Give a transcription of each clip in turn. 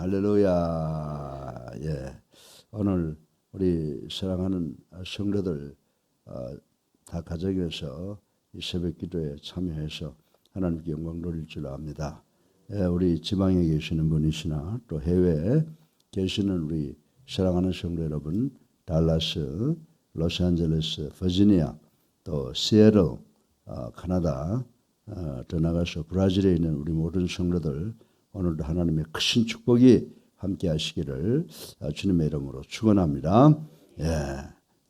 할렐루야. 예. 오늘 우리 사랑하는 성도들 다 가정에서 이 새벽 기도에 참여해서 하나님께 영광 돌릴 줄 압니다. 예, 우리 지방에 계시는 분이시나 또 해외에 계시는 우리 사랑하는 성도 여러분, 달라스, 로스앤젤레스, 버지니아, 또 시애틀, 캐나다, 더 나가서 브라질에 있는 우리 모든 성도들 오늘도 하나님의 크신 축복이 함께 하시기를 주님의 이름으로 축원합니다. 예.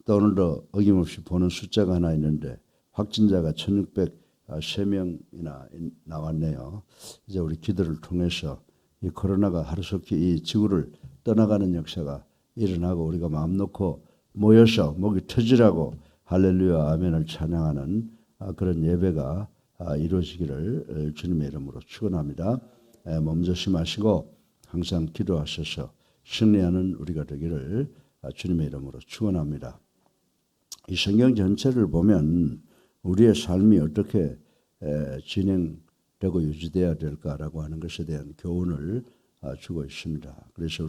또 오늘도 어김없이 보는 숫자가 하나 있는데 확진자가 1603명이나 나왔네요. 이제 우리 기도를 통해서 이 코로나가 하루속히 이 지구를 떠나가는 역사가 일어나고 우리가 마음 놓고 모여서 목이 터지라고 할렐루야 아멘을 찬양하는 그런 예배가 이루어지기를 주님의 이름으로 축원합니다. 몸 조심하시고 항상 기도하셔서 승리하는 우리가 되기를 주님의 이름으로 축원합니다. 이 성경 전체를 보면 우리의 삶이 어떻게 진행되고 유지되어야 될까라고 하는 것에 대한 교훈을 주고 있습니다. 그래서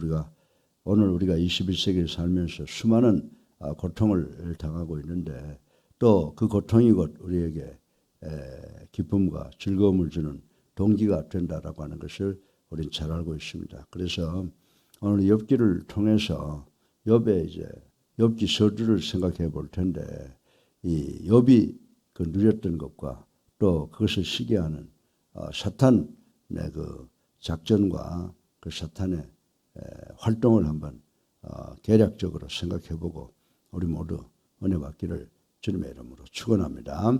오늘 우리가 21세기를 살면서 수많은 고통을 당하고 있는데 또 그 고통이 곧 우리에게 기쁨과 즐거움을 주는 동기가 된다라고 하는 것을 우리는 잘 알고 있습니다. 그래서 오늘 욥기를 통해서 욥의 이제 욥기 서두를 생각해 볼 텐데 이 욥이 그 누렸던 것과 또 그것을 시기하는 사탄의 그 작전과 그 사탄의 활동을 한번 개략적으로 생각해 보고 우리 모두 은혜 받기를 주님의 이름으로 축원합니다.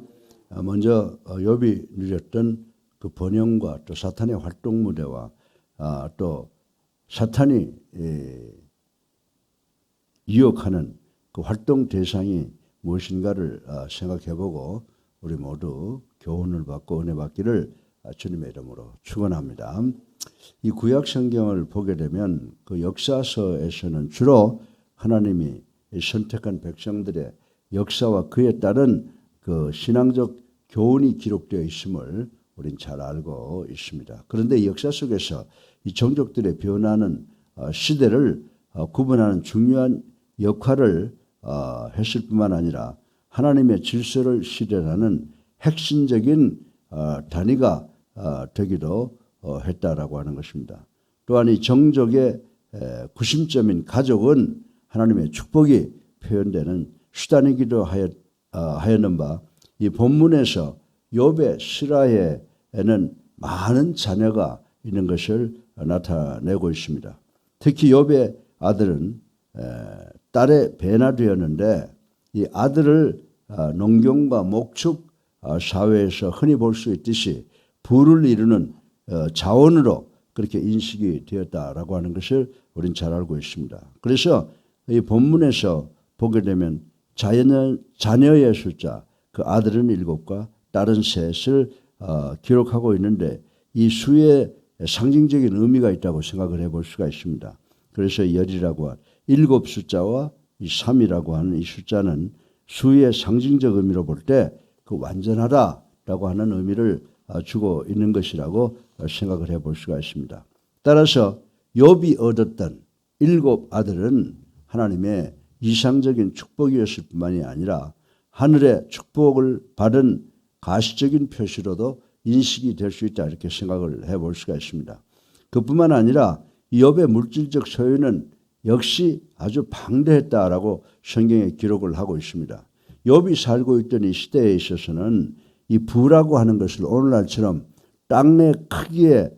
먼저 욥이 누렸던 그 번영과 또 사탄의 활동 무대와 또 사탄이 유혹하는 그 활동 대상이 무엇인가를 생각해보고 우리 모두 교훈을 받고 은혜 받기를 주님의 이름으로 축원합니다. 이 구약 성경을 보게 되면 그 역사서에서는 주로 하나님이 선택한 백성들의 역사와 그에 따른 그 신앙적 교훈이 기록되어 있음을 우린 잘 알고 있습니다. 그런데 이 역사 속에서 이 종족들의 변화는 시대를 구분하는 중요한 역할을 했을 뿐만 아니라 하나님의 질서를 실현하는 핵심적인 단위가 되기도 했다라고 하는 것입니다. 또한 이 종족의 구심점인 가족은 하나님의 축복이 표현되는 수단이기도 하였는 바 이 본문에서 욥의 실화에는 많은 자녀가 있는 것을 나타내고 있습니다. 특히 욥의 아들은 딸의 배나되었는데 이 아들을 농경과 목축 사회에서 흔히 볼 수 있듯이 부를 이루는 자원으로 그렇게 인식이 되었다라고 하는 것을 우리는 잘 알고 있습니다. 그래서 이 본문에서 보게 되면 자녀의 숫자, 그 아들은 7과 딸은 3을 기록하고 있는데 이 수에 상징적인 의미가 있다고 생각을 해볼 수가 있습니다. 그래서 열이라고 한 7 숫자와 이 3이라고 하는 이 숫자는 수의 상징적 의미로 볼 때 그 완전하다라고 하는 의미를 주고 있는 것이라고 생각을 해볼 수가 있습니다. 따라서 욥이 얻었던 7 아들은 하나님의 이상적인 축복이었을 뿐만이 아니라 하늘의 축복을 받은 가시적인 표시로도 인식이 될 수 있다 이렇게 생각을 해볼 수가 있습니다. 그뿐만 아니라 욥의 물질적 소유는 역시 아주 방대했다라고 성경에 기록을 하고 있습니다. 욥이 살고 있던 이 시대에 있어서는 이 부라고 하는 것을 오늘날처럼 땅의 크기에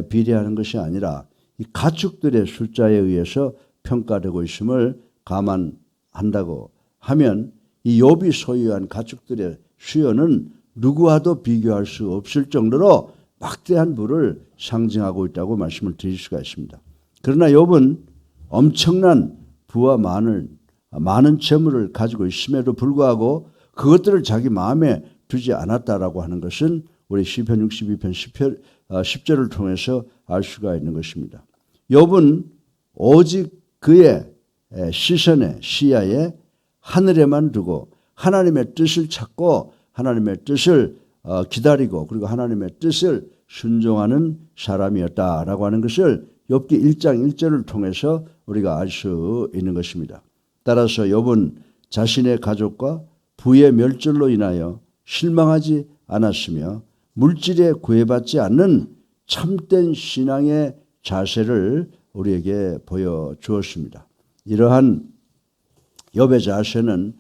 비례하는 것이 아니라 이 가축들의 숫자에 의해서 평가되고 있음을 감안한다고 하면 이 욥이 소유한 가축들의 수요는 누구와도 비교할 수 없을 정도로 막대한 부를 상징하고 있다고 말씀을 드릴 수가 있습니다. 그러나 욥은 엄청난 부와 많은 재물을 가지고 있음에도 불구하고 그것들을 자기 마음에 두지 않았다라고 하는 것은 우리 시편 62편 10절을 통해서 알 수가 있는 것입니다. 욥은 오직 그의 시야에 하늘에만 두고 하나님의 뜻을 찾고 하나님의 뜻을 기다리고 그리고 하나님의 뜻을 순종하는 사람이었다라고 하는 것을 욥기 1장 1절을 통해서 우리가 알 수 있는 것입니다. 따라서 욥은 자신의 가족과 부의 멸절로 인하여 실망하지 않았으며 물질에 구애받지 않는 참된 신앙의 자세를 우리에게 보여주었습니다. 이러한 욥의 자세는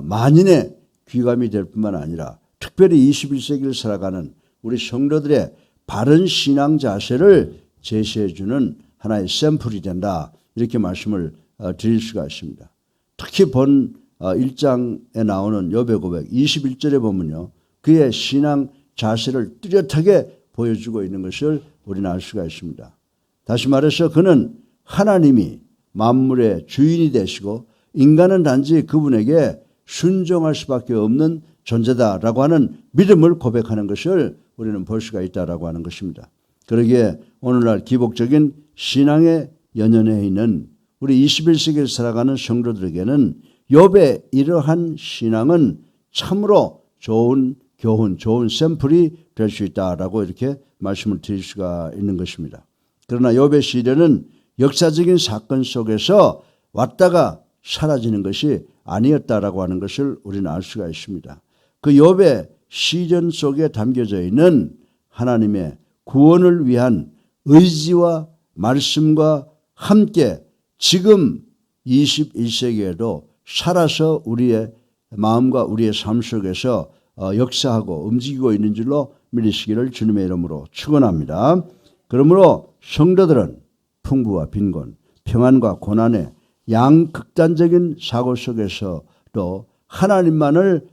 만인의 귀감이 될 뿐만 아니라 특별히 21세기를 살아가는 우리 성도들의 바른 신앙 자세를 제시해 주는 하나의 샘플이 된다. 이렇게 말씀을 드릴 수가 있습니다. 특히 본 1장에 나오는 욥의 고백 21절에 보면요. 그의 신앙 자세를 뚜렷하게 보여주고 있는 것을 우리는 알 수가 있습니다. 다시 말해서 그는 하나님이 만물의 주인이 되시고 인간은 단지 그분에게 순종할 수밖에 없는 존재다라고 하는 믿음을 고백하는 것을 우리는 볼 수가 있다라고 하는 것입니다. 그러기에 오늘날 기복적인 신앙에 연연해 있는 우리 21세기를 살아가는 성도들에게는 욥의 이러한 신앙은 참으로 좋은 교훈, 좋은 샘플이 될 수 있다라고 이렇게 말씀을 드릴 수가 있는 것입니다. 그러나 욥의 시련은 역사적인 사건 속에서 왔다가 사라지는 것이 아니었다라고 하는 것을 우리는 알 수가 있습니다. 그 욥의 시련 속에 담겨져 있는 하나님의 구원을 위한 의지와 말씀과 함께 지금 21세기에도 살아서 우리의 마음과 우리의 삶 속에서 역사하고 움직이고 있는 줄로 믿으시기를 주님의 이름으로 축원합니다. 그러므로 성도들은 풍부와 빈곤, 평안과 고난의 양극단적인 사고 속에서도 하나님만을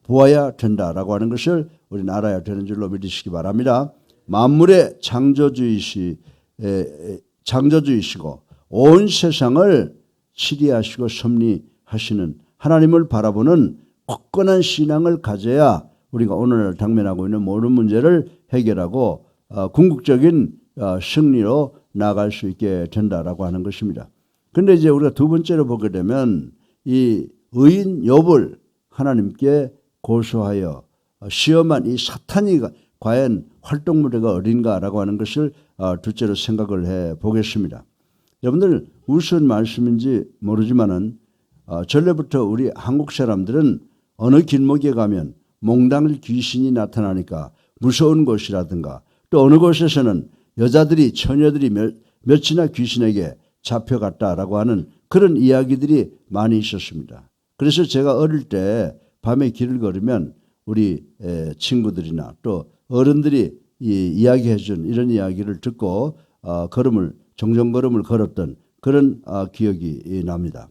보아야 된다라고 하는 것을 우리는 알아야 되는 줄로 믿으시기 바랍니다. 만물의 창조주이시고 온 세상을 치리하시고 섭리하시는 하나님을 바라보는 굳건한 신앙을 가져야 우리가 오늘 당면하고 있는 모든 문제를 해결하고 궁극적인 승리로 나아갈 수 있게 된다라고 하는 것입니다. 그런데 이제 우리가 두 번째로 보게 되면 이 의인 욥을 하나님께 고소하여 시험한 이 사탄이 과연 활동 무대가 어딘가라고 하는 것을 둘째로 생각을 해 보겠습니다. 여러분들 무슨 말씀인지 모르지만은 전에부터 우리 한국 사람들은 어느 길목에 가면 몽당일 귀신이 나타나니까 무서운 곳이라든가 또 어느 곳에서는 여자들이 처녀들이 몇이나 귀신에게 잡혀갔다라고 하는 그런 이야기들이 많이 있었습니다. 그래서 제가 어릴 때 밤에 길을 걸으면 우리 친구들이나 또 어른들이 이야기해 준 이런 이야기를 듣고 종종 걸음을 걸었던 그런 기억이 납니다.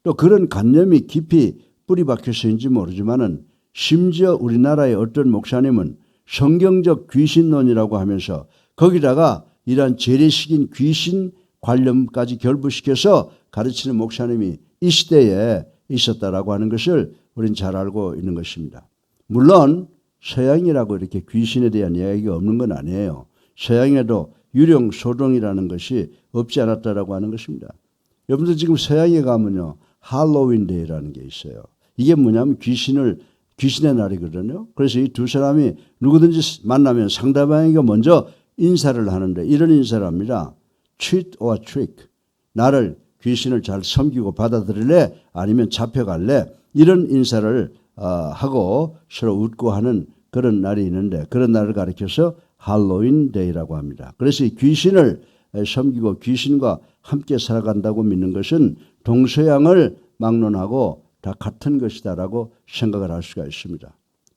또 그런 관념이 깊이 뿌리 박혀서인지 모르지만은 심지어 우리나라의 어떤 목사님은 성경적 귀신론이라고 하면서 거기다가 이러한 재래식인 귀신 관념까지 결부시켜서 가르치는 목사님이 이 시대에 있었다라고 하는 것을 우리는 잘 알고 있는 것입니다. 물론 서양이라고 이렇게 귀신에 대한 이야기가 없는 건 아니에요. 서양에도 유령 소동이라는 것이 없지 않았다라고 하는 것입니다. 여러분들 지금 서양에 가면요 할로윈 데이라는 게 있어요. 이게 뭐냐면 귀신의 날이거든요. 그래서 이 두 사람이 누구든지 만나면 상대방에게 먼저 인사를 하는데 이런 인사를 합니다. Cheat or trick. 나를 귀신을 잘 섬기고 받아들일래? 아니면 잡혀갈래? 이런 인사를 하고 서로 웃고 하는 그런 날이 있는데 그런 날을 가리켜서 할로윈 데이라고 합니다. 그래서 이 귀신을 섬기고 귀신과 함께 살아간다고 믿는 것은 동서양을 막론하고 다 같은 것이다라고 생각을 할 수가 있습니다.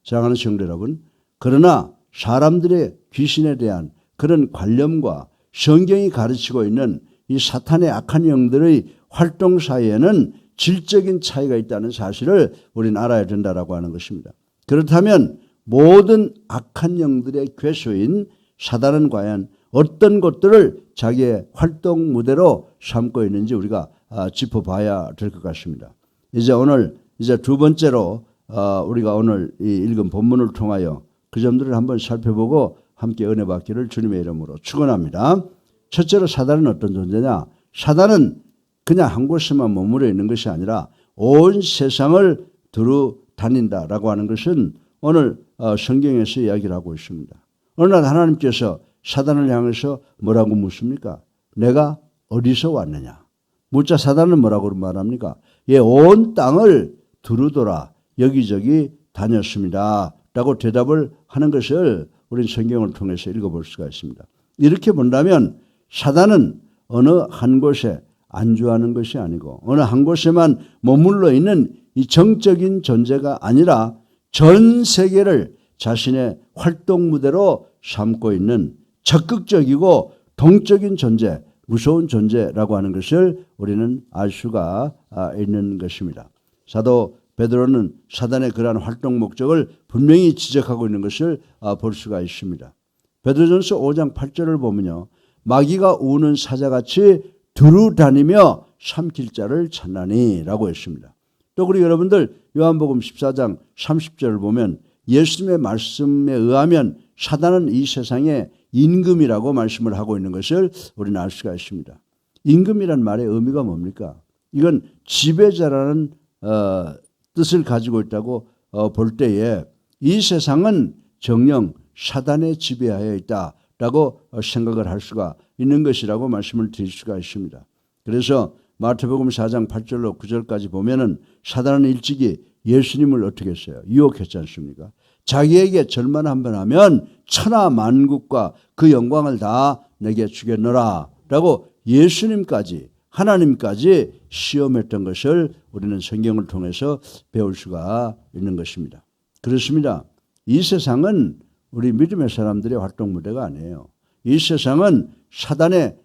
사랑하는 성도 여러분, 그러나 사람들의 귀신에 대한 그런 관념과 성경이 가르치고 있는 이 사탄의 악한 영들의 활동 사이에는 질적인 차이가 있다는 사실을 우리는 알아야 된다라고 하는 것입니다. 그렇다면 모든 악한 영들의 괴수인 사단은 과연 어떤 것들을 자기의 활동 무대로 삼고 있는지 우리가 짚어봐야 될 것 같습니다. 이제 두 번째로 우리가 오늘 이 읽은 본문을 통하여 그 점들을 한번 살펴보고 함께 은혜 받기를 주님의 이름으로 축원합니다. 첫째로 사단은 어떤 존재냐? 사단은 그냥 한 곳에만 머무르 있는 것이 아니라 온 세상을 두루 다닌다라고 하는 것은 오늘 성경에서 이야기를 하고 있습니다. 어느 날 하나님께서 사단을 향해서 뭐라고 묻습니까? 내가 어디서 왔느냐? 묻자 사단은 뭐라고 말합니까? 예, 온 땅을 두루돌아 여기저기 다녔습니다. 라고 대답을 하는 것을 우리는 성경을 통해서 읽어볼 수가 있습니다. 이렇게 본다면 사단은 어느 한 곳에 안주하는 것이 아니고 어느 한 곳에만 머물러 있는 이 정적인 존재가 아니라 전 세계를 자신의 활동 무대로 삼고 있는 적극적이고 동적인 존재, 무서운 존재라고 하는 것을 우리는 알 수가 있는 것입니다. 사도 베드로는 사단의 그러한 활동 목적을 분명히 지적하고 있는 것을 볼 수가 있습니다. 베드로전서 5장 8절을 보면요. 마귀가 우는 사자같이 두루 다니며 삼킬 자를 찾나니 라고 했습니다. 또 그리고 여러분들 요한복음 14장 30절을 보면 예수님의 말씀에 의하면 사단은 이 세상의 임금이라고 말씀을 하고 있는 것을 우리는 알 수가 있습니다. 임금이란 말의 의미가 뭡니까? 이건 지배자라는 뜻을 가지고 있다고 볼 때에 이 세상은 정녕 사단의 지배하에 있다라고 생각을 할 수가 있는 것이라고 말씀을 드릴 수가 있습니다. 그래서 마태복음 4장 8절로 9절까지 보면은 사단은 일찍이 예수님을 어떻게 했어요? 유혹했지 않습니까? 자기에게 절만 한번 하면 천하 만국과 그 영광을 다 내게 주겠노라 라고 예수님까지 하나님까지 시험했던 것을 우리는 성경을 통해서 배울 수가 있는 것입니다. 그렇습니다. 이 세상은 우리 믿음의 사람들의 활동 무대가 아니에요. 이 세상은 사단의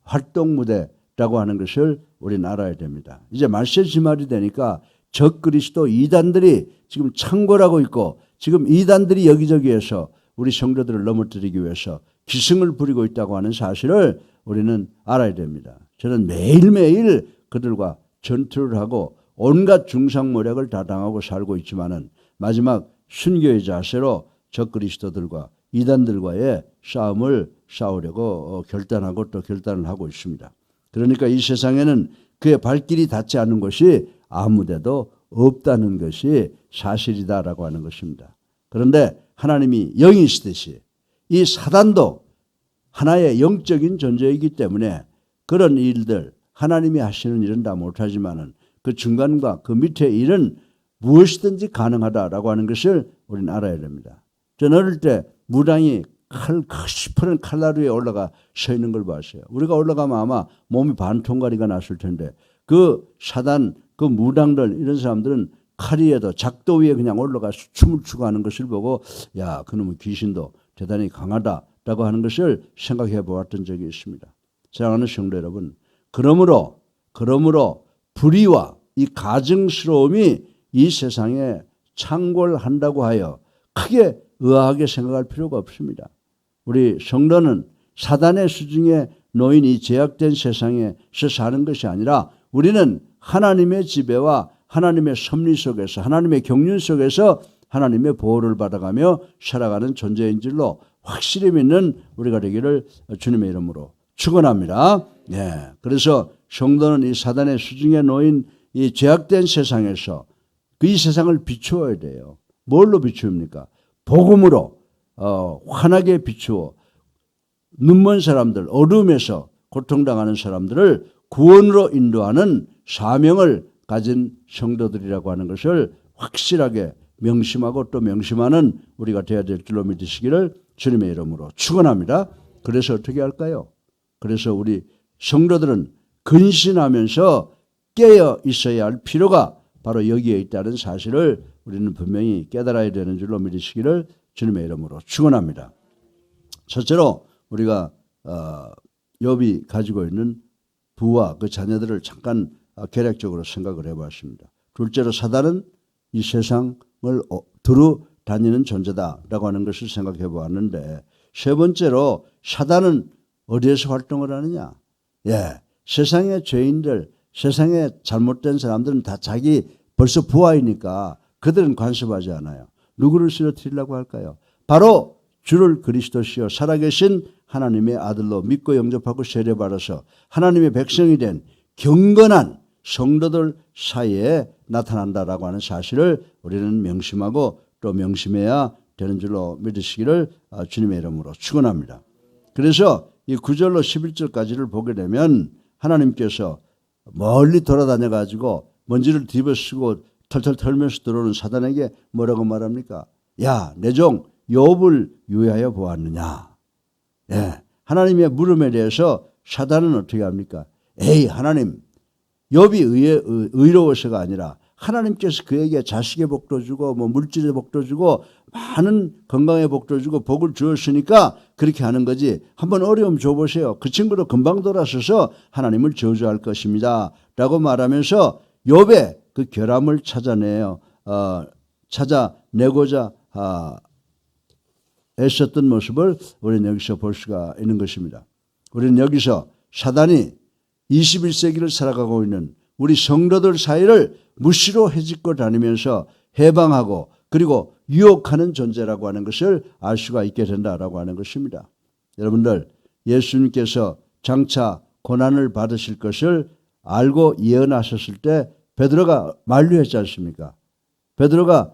활동 무대라고 하는 것을 우리는 알아야 됩니다. 이제 말세지말이 되니까 적그리스도 이단들이 지금 창궐하고 있고 지금 이단들이 여기저기에서 우리 성도들을 넘어뜨리기 위해서 기승을 부리고 있다고 하는 사실을 우리는 알아야 됩니다. 저는 매일매일 그들과 전투를 하고 온갖 중상모략을 다 당하고 살고 있지만은 마지막 순교의 자세로 적그리스도들과 이단들과의 싸움을 싸우려고 결단하고 또 결단을 하고 있습니다. 그러니까 이 세상에는 그의 발길이 닿지 않는 것이 아무데도 없다는 것이 사실이다라고 하는 것입니다. 그런데 하나님이 영이시듯이 이 사단도 하나의 영적인 존재이기 때문에 그런 일들 하나님이 하시는 일은 다 못하지만은 그 중간과 그 밑에 일은 무엇이든지 가능하다라고 하는 것을 우리는 알아야 됩니다. 저는 어릴 때 무당이 시퍼런 칼날 위에 올라가 서 있는 걸 봤어요. 우리가 올라가면 아마 몸이 반통가리가 났을 텐데 그 사단, 그 무당들 이런 사람들은 칼 위에도 작도 위에 그냥 올라가서 춤을 추고 하는 것을 보고 야, 그놈의 귀신도 대단히 강하다라고 하는 것을 생각해 보았던 적이 있습니다. 사랑하는 성도 여러분, 그러므로 불의와 이 가증스러움이 이 세상에 창궐한다고 하여 크게 의아하게 생각할 필요가 없습니다. 우리 성도는 사단의 수중에 놓인 이 제약된 세상에서 사는 것이 아니라 우리는 하나님의 지배와 하나님의 섭리 속에서 하나님의 경륜 속에서 하나님의 보호를 받아가며 살아가는 존재인 줄로 확실히 믿는 우리가 되기를 주님의 이름으로 축원합니다. 예. 그래서 성도는 이 사단의 수중에 놓인 이 죄악된 세상에서 이 세상을 비추어야 돼요. 뭘로 비추입니까? 복음으로 환하게 비추어 눈먼 사람들, 어둠에서 고통당하는 사람들을 구원으로 인도하는 사명을 가진 성도들이라고 하는 것을 확실하게 명심하고 또 명심하는 우리가 되어야 될 줄로 믿으시기를 주님의 이름으로 축원합니다. 그래서 어떻게 할까요? 그래서 우리 성도들은 근신하면서 깨어 있어야 할 필요가 바로 여기에 있다는 사실을 우리는 분명히 깨달아야 되는 줄로 믿으시기를 주님의 이름으로 축원합니다. 첫째로 우리가 욥이 가지고 있는 부와 그 자녀들을 잠깐 개략적으로 생각을 해봤습니다. 둘째로 사단은 이 세상을 두루 다니는 존재다라고 하는 것을 생각해 보았는데 세 번째로 사단은 어디에서 활동을 하느냐? 예, 세상의 죄인들, 세상에 잘못된 사람들은 다 자기 벌써 부하이니까 그들은 간섭하지 않아요. 누구를 쓰러뜨리려고 할까요? 바로 주를 그리스도시요 살아계신 하나님의 아들로 믿고 영접하고 세례받아서 하나님의 백성이 된 경건한 성도들 사이에 나타난다라고 하는 사실을 우리는 명심하고 또 명심해야 되는 줄로 믿으시기를 주님의 이름으로 축원합니다. 그래서 이 9절로 11절까지를 보게 되면 하나님께서 멀리 돌아다녀 가지고 먼지를 뒤집어쓰고 털털 털면서 들어오는 사단에게 뭐라고 말합니까? 야, 내 종 욥을 유의하여 보았느냐? 예, 하나님의 물음에 대해서 사단은 어떻게 합니까? 에이, 하나님, 욥이 의로워서가 아니라 하나님께서 그에게 자식의 복도 주고 뭐 물질의 복도 주고 많은 건강의 복도 주고 복을 주었으니까 그렇게 하는 거지. 한번 어려움 줘보세요. 그 친구도 금방 돌아서서 하나님을 저주할 것입니다. 라고 말하면서 욥의 그 결함을 찾아내고자 애썼던 모습을 우리는 여기서 볼 수가 있는 것입니다. 우리는 여기서 사단이 21세기를 살아가고 있는 우리 성도들 사이를 무시로 헤집고 다니면서 해방하고 그리고 유혹하는 존재라고 하는 것을 알 수가 있게 된다라고 하는 것입니다. 여러분들, 예수님께서 장차 고난을 받으실 것을 알고 예언하셨을 때 베드로가 만류했지 않습니까? 베드로가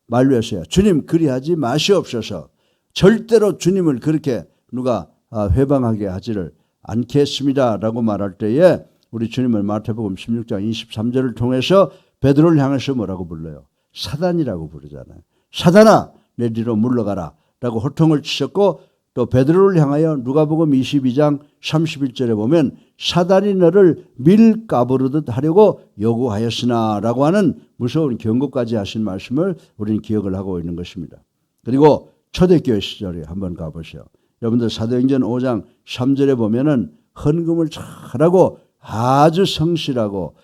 만류했어요. 주님, 그리하지 마시옵소서. 절대로 주님을 그렇게 누가 회방하게 하지를 않겠습니다라고 말할 때에 우리 주님은 마태복음 16장 23절을 통해서 베드로를 향해서 뭐라고 불러요? 사단이라고 부르잖아요. 사단아, 내 뒤로 물러가라 라고 호통을 치셨고, 또 베드로를 향하여 누가복음 22장 31절에 보면 사단이 너를 밀 까부르듯 하려고 요구하였으나 라고 하는 무서운 경고까지 하신 말씀을 우리는 기억을 하고 있는 것입니다. 그리고 초대교회 시절에 한번 가보세요. 여러분들 사도행전 5장 3절에 보면은 헌금을 잘하고 아주 성실하고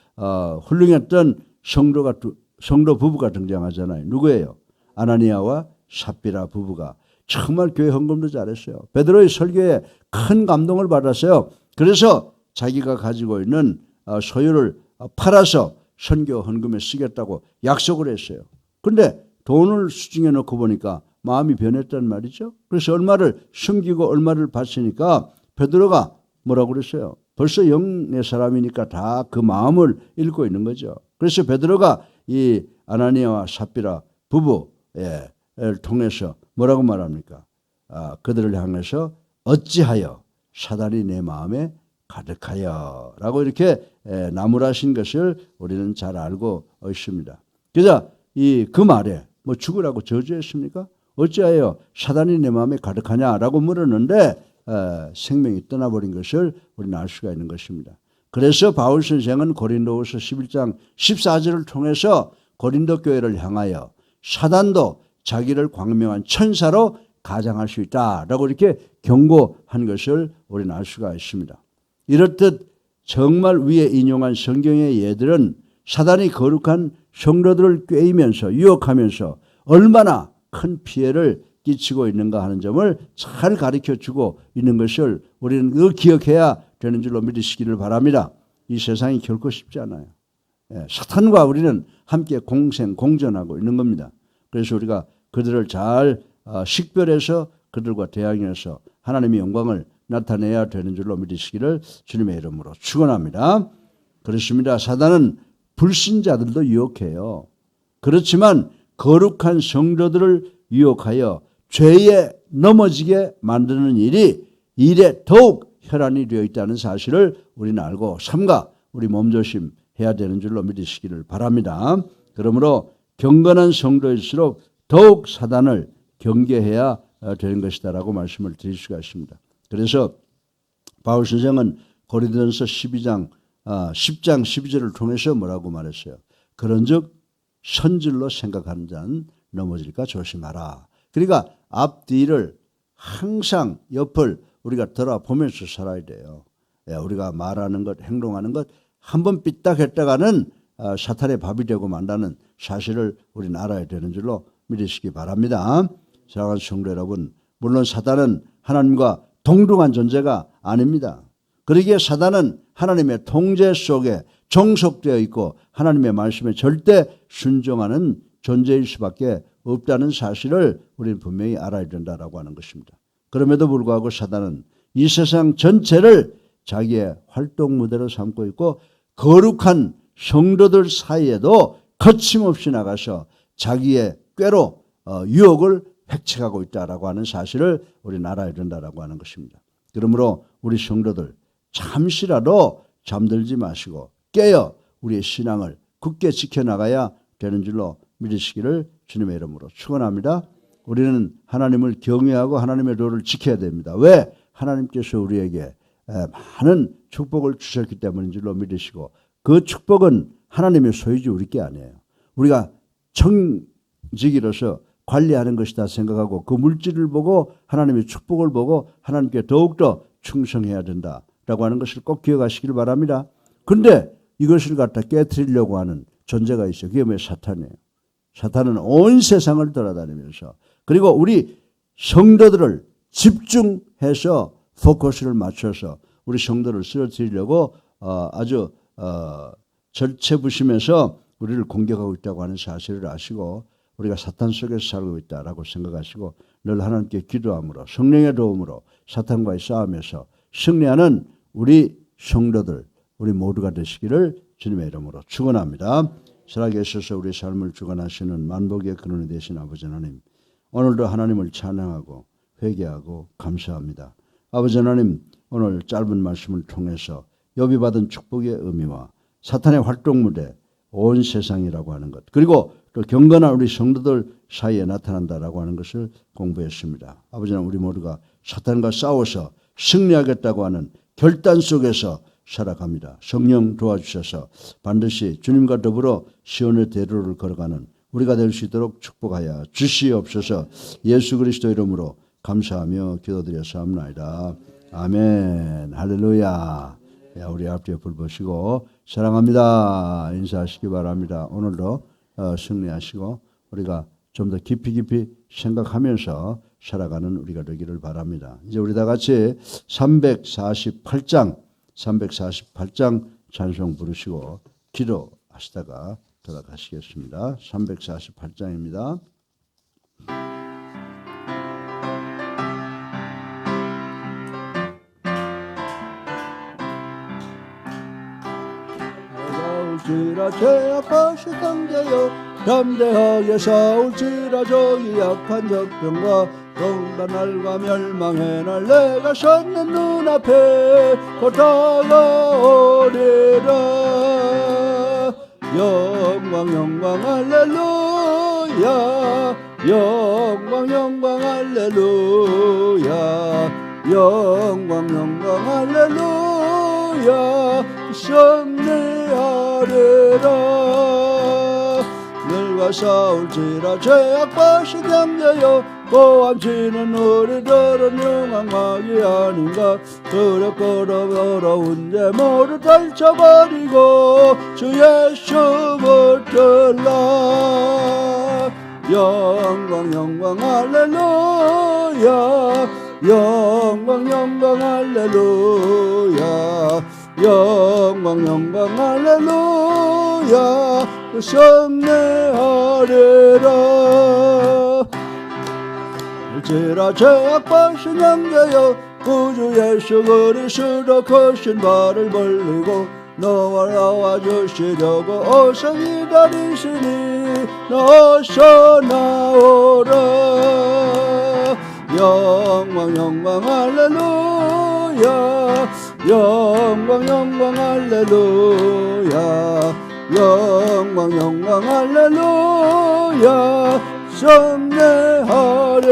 훌륭했던 성도 부부가 등장하잖아요. 누구예요? 아나니아와 삽비라 부부가 정말 교회 헌금도 잘했어요. 베드로의 설교에 큰 감동을 받았어요. 그래서 자기가 가지고 있는 소유를 팔아서 선교 헌금에 쓰겠다고 약속을 했어요. 그런데 돈을 수중에 넣고 보니까 마음이 변했단 말이죠. 그래서 얼마를 숨기고 얼마를 바치니까 베드로가 뭐라고 그랬어요? 벌써 영의 사람이니까 다 그 마음을 읽고 있는 거죠. 그래서 베드로가 이 아나니아와 삽비라 부부를 통해서 뭐라고 말합니까? 그들을 향해서 어찌하여 사단이 내 마음에 가득하여 라고 이렇게 나무라신 것을 우리는 잘 알고 있습니다. 그래서 그 말에 뭐 죽으라고 저주했습니까? 어찌하여 사단이 내 마음에 가득하냐라고 물었는데 생명이 떠나버린 것을 우리는 알 수가 있는 것입니다. 그래서 바울 선생은 고린도후서 11장 14절을 통해서 고린도 교회를 향하여 사단도 자기를 광명한 천사로 가장할 수 있다라고 이렇게 경고한 것을 우리는 알 수가 있습니다. 이렇듯 정말 위에 인용한 성경의 예들은 사단이 거룩한 성도들을 꾀이면서 유혹하면서 얼마나 큰 피해를 끼치고 있는가 하는 점을 잘 가르쳐주고 있는 것을 우리는 늘 기억해야 되는 줄로 믿으시기를 바랍니다. 이 세상이 결코 쉽지 않아요. 사탄과 우리는 함께 공전하고 있는 겁니다. 그래서 우리가 그들을 잘 식별해서 그들과 대항해서 하나님의 영광을 나타내야 되는 줄로 믿으시기를 주님의 이름으로 축원합니다. 그렇습니다. 사단은 불신자들도 유혹해요. 그렇지만 거룩한 성도들을 유혹하여 죄에 넘어지게 만드는 일에 더욱 혈안이 되어 있다는 사실을 우리는 알고 삼가 우리 몸조심해야 되는 줄로 믿으시기를 바랍니다. 그러므로 경건한 성도일수록 더욱 사단을 경계해야 되는 것이다라고 말씀을 드릴 수가 있습니다. 그래서 바울 선생은 고린도전서 10장 12절을 통해서 뭐라고 말했어요? 그런즉 선질로 생각하는 자는 넘어질까 조심하라. 그러니까 앞뒤를 항상 옆을 우리가 돌아보면서 살아야 돼요. 우리가 말하는 것, 행동하는 것 한번 삐딱했다가는 사탄의 밥이 되고 만다는 사실을 우리는 알아야 되는 줄로 믿으시기 바랍니다. 사랑하는 성도 여러분, 물론 사단은 하나님과 동등한 존재가 아닙니다. 그러기에 사단은 하나님의 통제 속에 종속되어 있고 하나님의 말씀에 절대 순종하는 존재일 수밖에 없다는 사실을 우리는 분명히 알아야 된다라고 하는 것입니다. 그럼에도 불구하고 사단은 이 세상 전체를 자기의 활동 무대로 삼고 있고 거룩한 성도들 사이에도 거침없이 나가서 자기의 꾀로 유혹을 획책하고 있다라고 하는 사실을 우리는 알아야 된다라고 하는 것입니다. 그러므로 우리 성도들 잠시라도 잠들지 마시고 깨어 우리의 신앙을 굳게 지켜나가야 되는 줄로 믿으시기를 주님의 이름으로 축원합니다. 우리는 하나님을 경외하고 하나님의 도를 지켜야 됩니다. 왜? 하나님께서 우리에게 많은 축복을 주셨기 때문인 줄로 믿으시고 그 축복은 하나님의 소유지 우리 게 아니에요. 우리가 청지기로서 관리하는 것이다 생각하고 그 물질을 보고 하나님의 축복을 보고 하나님께 더욱더 충성해야 된다라고 하는 것을 꼭 기억하시길 바랍니다. 그런데 이것을 갖다 깨트리려고 하는 존재가 있어요. 그게 왜 사탄이에요. 사탄은 온 세상을 돌아다니면서 그리고 우리 성도들을 집중해서 포커스를 맞춰서 우리 성도를 쓰러뜨리려고 아주 절체부심해서 우리를 공격하고 있다고 하는 사실을 아시고 우리가 사탄 속에서 살고 있다라고 생각하시고 늘 하나님께 기도함으로 성령의 도움으로 사탄과의 싸움에서 승리하는 우리 성도들 우리 모두가 되시기를 주님의 이름으로 축원합니다. 살아계셔서 우리 삶을 주관하시는 만복의 근원이 되신 아버지 하나님, 오늘도 하나님을 찬양하고 회개하고 감사합니다. 아버지 하나님, 오늘 짧은 말씀을 통해서 욥이 받은 축복의 의미와 사탄의 활동 무대 온 세상이라고 하는 것, 그리고 또 경건한 우리 성도들 사이에 나타난다라고 하는 것을 공부했습니다. 아버지 하나님, 우리 모두가 사탄과 싸워서 승리하겠다고 하는 결단 속에서 살아갑니다. 성령 도와주셔서 반드시 주님과 더불어 시온의 대로를 걸어가는 우리가 될 수 있도록 축복하여 주시옵소서. 예수 그리스도 이름으로 감사하며 기도드렸사옵나이다. 아멘. 할렐루야. 우리 앞뒤에 불 보시고 사랑합니다 인사하시기 바랍니다. 오늘도 승리하시고 우리가 좀 더 깊이 생각하면서 살아가는 우리가 되기를 바랍니다. 이제 우리 다 같이 348장 찬송 부르시고 기도하시다가 돌아가시겠습니다. 348장입니다. 싸울지라 죄악하시 당대여 담대하게 싸울지라 저기 약한 적병과 동단날과 멸망의 날 내가 섰는 눈앞에 곧 다가오리라. 영광 할렐루야 영광 할렐루야 영광 할렐루야 승리하리라. 늘과 싸울지라 죄악바시 담대여 고함치는 우리들은 영광막이 아닌가. 두렵고 어려운 데 모두 떨쳐버리고 주 예수 붙들라. 영광 할렐루야 영광 할렐루야 영광 할렐루야 승리하리라. 일지라 죄악바신 양대여 구주 예수 그리스도 크신 발을 벌리고 너와 나와 주시려고 어서 기다리시니 어서 나오라. 영광 할렐루야 영광 할렐루야 영광 할렐루야 승리하리